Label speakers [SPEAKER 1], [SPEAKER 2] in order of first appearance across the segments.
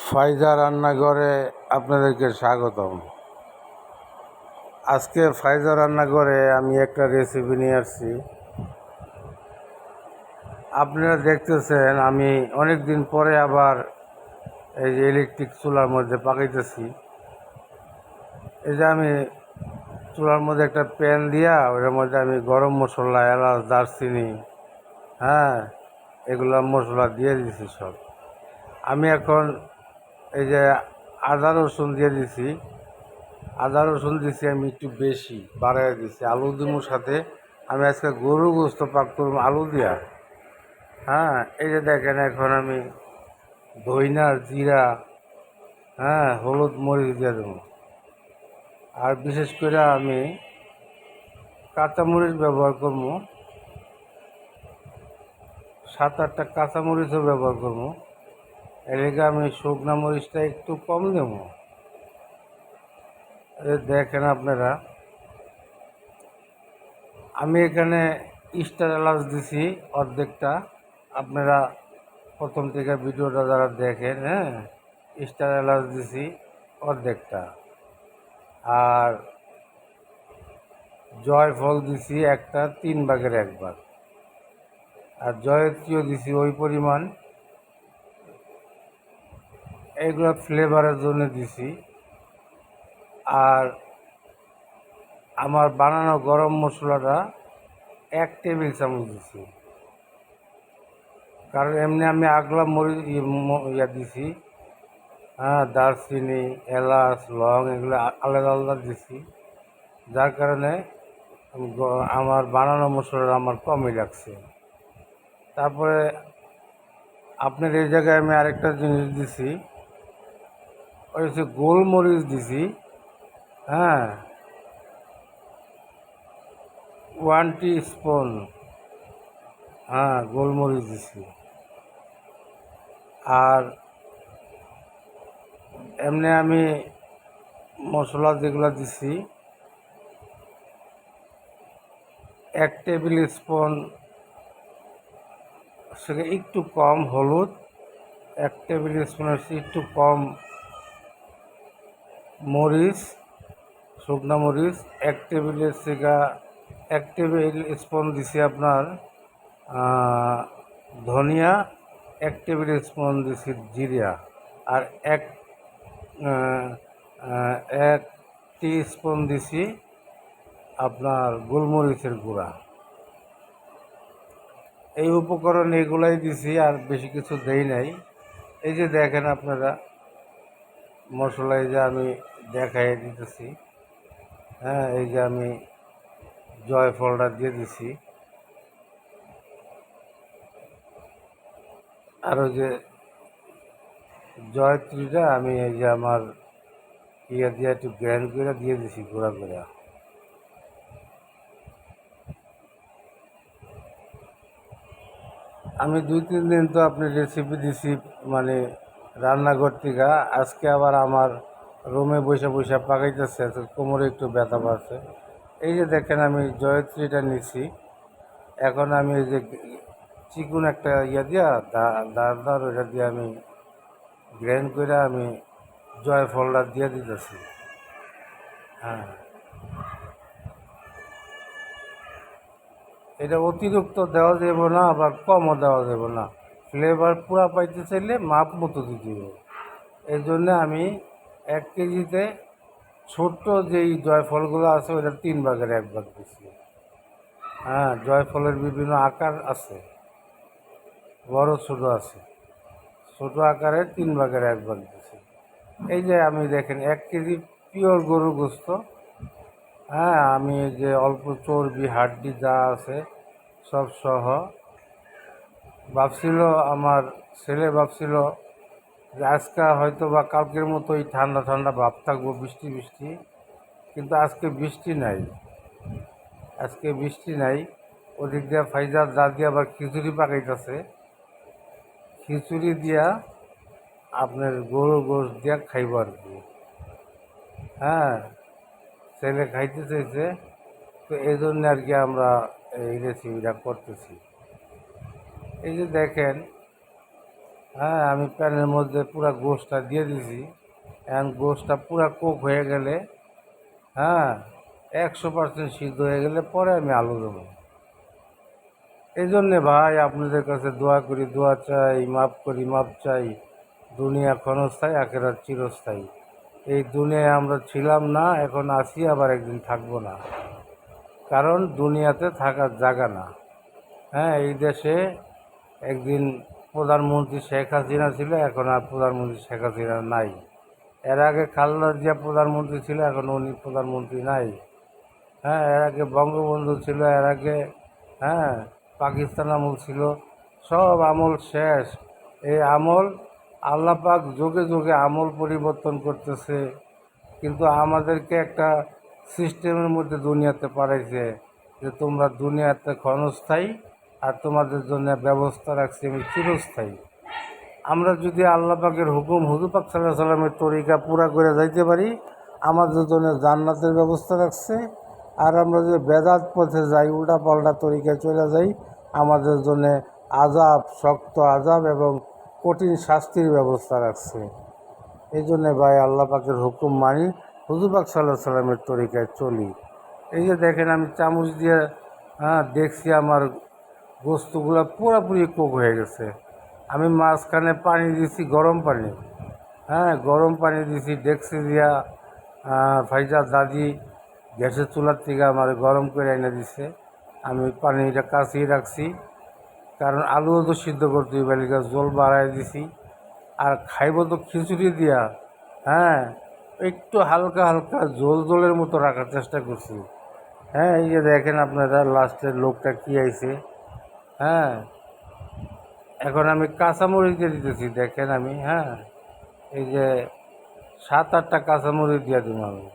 [SPEAKER 1] ফাইজা রান্নাঘরে আপনাদেরকে স্বাগতম। আজকে ফাইজা রান্নাঘরে আমি একটা রেসিপি নিয়ে আসছি। আপনারা দেখতেছেন আমি অনেক দিন পরে আবার এই যে ইলেকট্রিক চুলার মধ্যে পাকাইতেছি। এই যে আমি চুলার মধ্যে একটা প্যান দিয়া ওটার মধ্যে আমি গরম মশলা, এলাচ, দারচিনি, হ্যাঁ, এগুলো মশলা দিয়ে দিছি সব। আমি এখন এই যে আদা রসুন দিয়ে দিছি। আদা রসুন দিছি আমি একটু বেশি বাড়াই দিছি। আলু দিমুর সাথে আমি আজকে গরু গোস্ত পাক করব আলু দিয়া। হ্যাঁ, এই যে দেখেন এখন আমি ধইনা, জিরা, হ্যাঁ, হলুদ, মরিচ দিয়ে দেবো। আর বিশেষ করে আমি কাঁচামরিচ ব্যবহার করবো, 7-8টা কাঁচামরিচও ব্যবহার করবো। এর লিগে আমি শুকনা মরিচটা একটু কম দেবো। দেখেন আপনারা, আমি এখানে স্টার এলাচ দিছি অর্ধেকটা। আপনারা প্রথম থেকে ভিডিওটা যারা দেখেন, হ্যাঁ, স্টার এলাচ দিছি অর্ধেকটা। আর জয়ফল দিছি একটা 3/1 ভাগ। আর জয়ত্রীও দিছি ওই পরিমাণ। এইগুলো ফ্লেভারের জন্য দিছি। আর আমার বানানো গরম মশলাটা 1 টেবিল চামচ দিছি। কারণ এমনি আমি আগলা মরিচ ইয়া দিছি, হ্যাঁ, দারচিনি, এলাচ, লং এগুলো আলাদা আলাদা দিছি। যার কারণে আমার বানানো মশলাটা আমার কমই লাগছে। তারপরে আপনার এই জায়গায় আমি আরেকটা জিনিস দিছি, ওই হচ্ছে গোলমরিচ দিছি। হ্যাঁ, 1 টি স্পুন, হ্যাঁ, গোলমরিচ দিছি। আর এমনি আমি মশলা যেগুলো দিছি, 1 টেবিল স্পুন থেকে একটু কম হলুদ, 1 টেবিল স্পুনের একটু কম মরিচ, শুকনা মরিচ, 1 টেবিল স্পুন দিছি আপনার ধনিয়া, 1 টেবিল স্পুন দিছি জিরা। আর এক আহ, আহ, 1 টি স্পুন দিছি আপনার গোলমরিচের গুঁড়া। এই উপকরণ এগুলাই দিছি, আর বেশি কিছু দেই নাই। এই যে দেখেন আপনারা মশলা, এই যে আমি দেখাই দিতেছি, হ্যাঁ, এই যে আমি জয়ফলটা দিয়ে দিছি। আর ওই যে জয়ত্রীটা আমি এই যে আমার ইয়ে দিয়ে একটু গ্র্যান্ড করে দিয়ে দিছি, গুঁড়া করে। আমি 2-3 দিন তো আপনি রেসিপি দিছি, মানে রান্নাঘর থেকে। আজকে আবার আমার রুমে বসে বসে পাকাইতেছে, কোমরে একটু ব্যথা পাচ্ছে। এই যে দেখেন আমি জয়ত্রীটা নিছি। এখন আমি এই যে চিকুন একটা ইয়ে দিয়া দাঁড় ওইটা দিয়ে আমি গ্রাইন্ড করে আমি জয়ফলটা দিয়ে দিতেছি। হ্যাঁ, এটা অতিরিক্ত দেওয়া যাবে না, আবার কমও দেওয়া যাবে না। ফ্লেভার পুরা পাইতে চাইলে মাপ মতো দিতে হবে। এই জন্যে আমি 1 কেজিতে ছোট্ট যেই জয়ফলগুলো আছে ওইটা 3/1 ভাগ দিচ্ছি। হ্যাঁ, জয়ফলের বিভিন্ন আকার আছে, বড় ছোট আছে। ছোট আকারে 3/1 ভাগ দিচ্ছি। এই যে আমি দেখেন 1 কেজি পিওর গরুর গোস্ত। হ্যাঁ, আমি এই যে অল্প চর্বি, হাড্ডি যা আছে সব সহ। ভাবছিল আমার ছেলে ভাবছিল যে আজকে হয়তো বা কালকের মতোই ঠান্ডা ঠান্ডা ভাব থাকবো, বৃষ্টি বৃষ্টি। কিন্তু আজকে বৃষ্টি নাই, আজকে বৃষ্টি নাই। ওদিক দিয়া ফাইজার দাদি আবার খিচুড়ি পাকাইতেছে। খিচুড়ি দিয়া আপনার গরুর গোশ দিয়া খাইব আর কি। হ্যাঁ, ছেলে খাইতে চাইছে, তো এই জন্য আর কি আমরা এই রেসিপিটা করতেছি। এই যে দেখেন হ্যাঁ, আমি প্যানের মধ্যে পুরা গোশটা দিয়ে দিছি। এখন গোশটা পুরা কুক হয়ে গেলে, হ্যাঁ, 100% সিদ্ধ হয়ে গেলে পরে আমি আলু দেবো। এই জন্যে ভাই আপনাদের কাছে দোয়া করি, দোয়া চাই, মাপ করি, মাপ চাই। দুনিয়া ক্ষণস্থায়ী, আখেরাত চিরস্থায়ী। এই দুনিয়ায় আমরা ছিলাম না, এখন আছি, আবার একদিন থাকবো না। কারণ দুনিয়াতে থাকার জায়গা না। হ্যাঁ, এই দেশে একদিন প্রধানমন্ত্রী শেখ হাসিনা ছিল, এখন আর প্রধানমন্ত্রী শেখ হাসিনা নাই। এর আগে খালেদা জিয়া প্রধানমন্ত্রী ছিল, এখন উনি প্রধানমন্ত্রী নাই। হ্যাঁ, এর আগে বঙ্গবন্ধু ছিল, এর আগে, হ্যাঁ, পাকিস্তান আমল ছিল। সব আমল শেষ। এই আমল আল্লাহ পাক যোগে যোগে আমল পরিবর্তন করতেছে, কিন্তু আমাদেরকে একটা সিস্টেমের মধ্যে দুনিয়াতে পাঠাইছে যে তোমরা দুনিয়াতে ক্ষণস্থায়ী, আর তোমাদের জন্য ব্যবস্থা রাখছি আমি চিরস্থায়ী। আমরা যদি আল্লাহ পাকের হুকুম হুজুর পাক সাল্লাল্লাহু আলাইহি সাল্লামের তরিকা পুরা করে যাইতে পারি, আমাদের জন্য জান্নাতের ব্যবস্থা রাখছে। আর আমরা যদি বেদাত পথে যাই, উল্টা পাল্টা তরিকায় চলে যাই, আমাদের জন্য আযাব, শক্ত আযাব এবং কঠিন শাস্তির ব্যবস্থা রাখছে। এই জন্যে ভাই আল্লাহ পাকের হুকুম মানি, হুজুর পাক সাল্লাল্লাহু আলাইহি সাল্লামের তরিকায় চলি। এই যে দেখেন আমি চামচ দিয়ে, হ্যাঁ, দেখছি আমার গোস্তগুলো পুরোপুরি কুক হয়ে গেছে। আমি মাঝখানে পানি দিছি, গরম পানি। হ্যাঁ, গরম পানি দিছি ডেকসি দিয়া। ফাইজা দাদি গ্যাসের চুলার থেকে আমার গরম করে এনে দিছে। আমি পানিটা কাছিয়ে রাখছি, কারণ আলুও তো সিদ্ধ করতে হবে, এলাকা জল বাড়াই দিছি। আর খাইব তো খিচুড়ি দিয়া। হ্যাঁ, একটু হালকা হালকা জোল জলের মতো রাখার চেষ্টা করছি। হ্যাঁ, এই যে দেখেন আপনারা লাস্টের লোকটা কি আইছে। হ্যাঁ, এখন আমি কাঁচামরিচ দিয়ে দিতেছি, দেখেন আমি, হ্যাঁ, এই যে 7-8টা কাঁচামরিচ দিয়ে দিব আমি।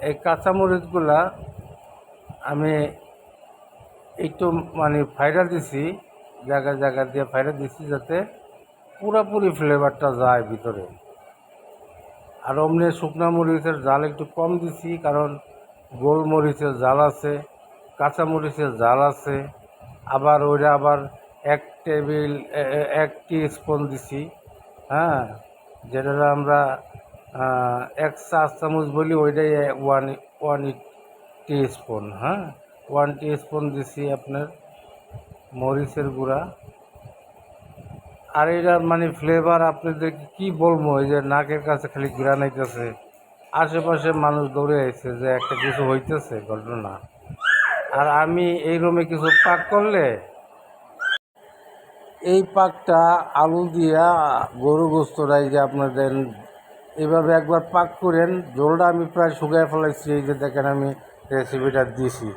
[SPEAKER 1] এই কাঁচামরিচগুলা আমি একটু মানে ফাইরা দিছি, জায়গা জায়গা দিয়ে ফাইরা দিছি, যাতে পুরোপুরি ফ্লেভারটা যায় ভিতরে। আর অমনি শুকনা মরিচের জাল একটু কম দিছি, কারণ গোলমরিচের জাল আছে, কাঁচামরিচের জাল আছে। আবার ওইটা আবার 1 টি স্পুন দিছি। হ্যাঁ, যেটা আমরা 1 চা চামচ বলি, ওইটাই 1 টি স্পুন। হ্যাঁ, 1 টি স্পুন দিছি আপনার মরিচের গুঁড়া। আর এটা মানে ফ্লেভার আপনাদেরকে কী বলবো, এই যে নাকের কাছে খালি ঘ্রাণ আইতেছে। আশেপাশে মানুষ দৌড়ে আসছে যে একটা কিছু হইতেছে ঘটনা। আর আমি এই রুমে কিছু পাক করলে, এই পাকটা আলু দিয়া গরু গোস্তটাই যে আপনাদের এইভাবে একবার পাক করেন। ঝোলটা আমি প্রায় শুকিয়ে ফেলাইছি, এই যে দেখেন আমি রেসিপিটা দিছি।